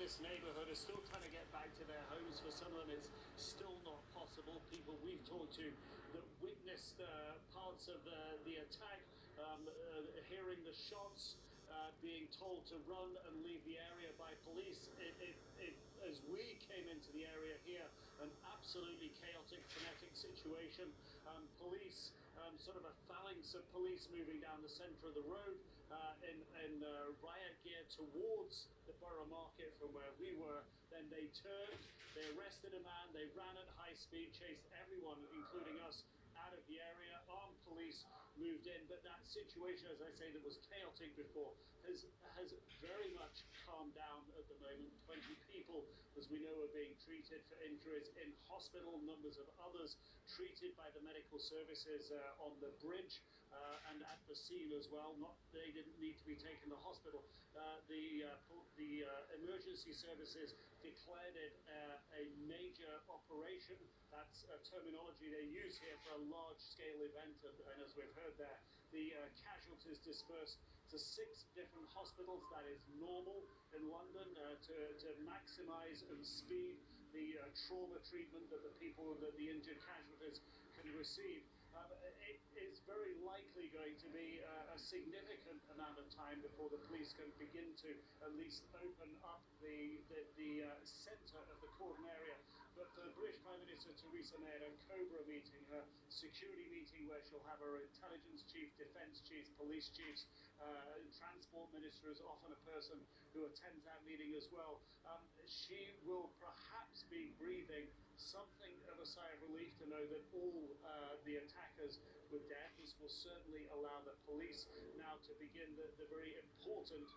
this neighborhood are still trying to get back to their homes. For some of them, it's still not possible. People we've talked to that witnessed parts of the attack, hearing the shots, being told to run and leave the area by police. As we came into the area here, an absolutely chaotic, frenetic situation. Police, sort of a phalanx of police moving down the center of the road in riot gear towards the borough market from where we were. Then they turned, they arrested a man, they ran at high speed, chased everyone, including us, out of the area. Armed police moved in, but that situation, as I say, that was chaotic before, has very much calmed down at the moment. 20 people, as we know, are being treated for injuries in hospital. Numbers of others treated by the medical services on the bridge and at the scene as well. They didn't need to be taken to hospital. The emergency services declared it a major operation. That's a terminology they use here for a large-scale event, and as we've heard there, the casualties dispersed to 6 different hospitals. That is normal in London to maximise and speed the trauma treatment that the injured casualties can receive. It is very likely going to be a significant amount of time before the police can begin to at least open up the centre of the Corden area. But for the British Prime Minister Theresa May at a COBRA meeting, her security meeting, where she'll have her intelligence chief, defence chiefs, police chiefs, transport minister is often a person who attends that meeting as well. She will perhaps be breathing something of a sigh of relief to know that all the attackers were dead. This will certainly allow the police now to begin the very important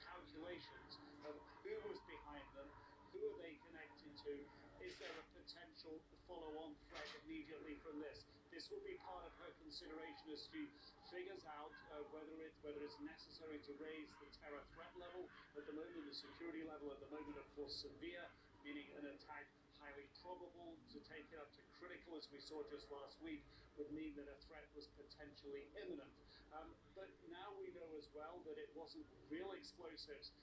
calculations of who was behind them, who are they connected to, is there a potential follow-on threat immediately from this. This will be part of her consideration as she figures out whether it's necessary to raise the terror threat level. At the moment, the security level at the moment, of course, severe, meaning an attack highly probable. To take it up to critical, as we saw just last week, would mean that a threat was potentially imminent. But now we know as well that it wasn't real explosives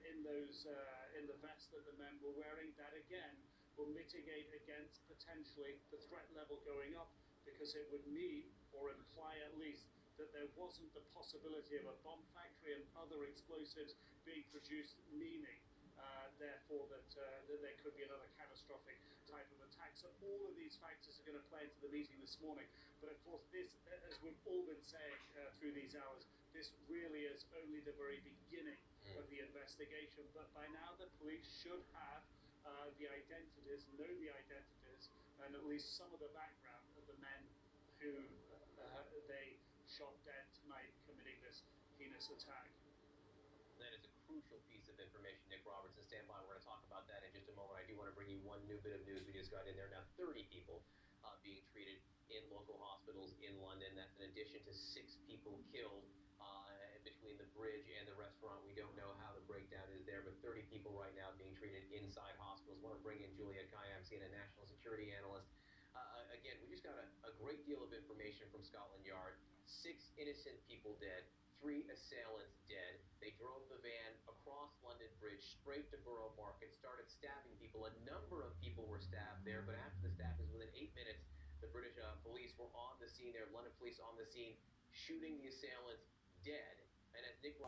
in the vest that the men were wearing. That again will mitigate against potentially the threat level going up, because it would mean, or imply at least, that there wasn't the possibility of a bomb factory and other explosives being produced, meaning therefore that there could be another catastrophic type of attack. So all of these factors are going to play into the meeting this morning. But of course, this, as we've all been saying through these hours, this really is only the very beginning of the investigation. But by now, the police should have the identities, know the identities, and at least some of the background of the men who they shot dead tonight committing this heinous attack. That is a crucial piece of information, Nick Robertson. Stand by. We're going to talk about that in just a moment. I do want to bring you one new bit of news we just got in there. Now, 30 people being treated in local hospitals in London. That's in addition to 6 people killed between the bridge and the restaurant. We don't know how the breakdown is there, but 30 people right now being treated inside hospitals. I want to bring in Juliet Kayam, CNN national security analyst. Again, we just got a great deal of information from Scotland Yard. 6 innocent people dead. 3 assailants dead. They drove the van across London Bridge, straight to Borough Market, started stabbing people. A number of people were stabbed there, but after the stabbings, within 8 minutes, the British police were on the scene there, London police on the scene, shooting the assailants dead. And as Nick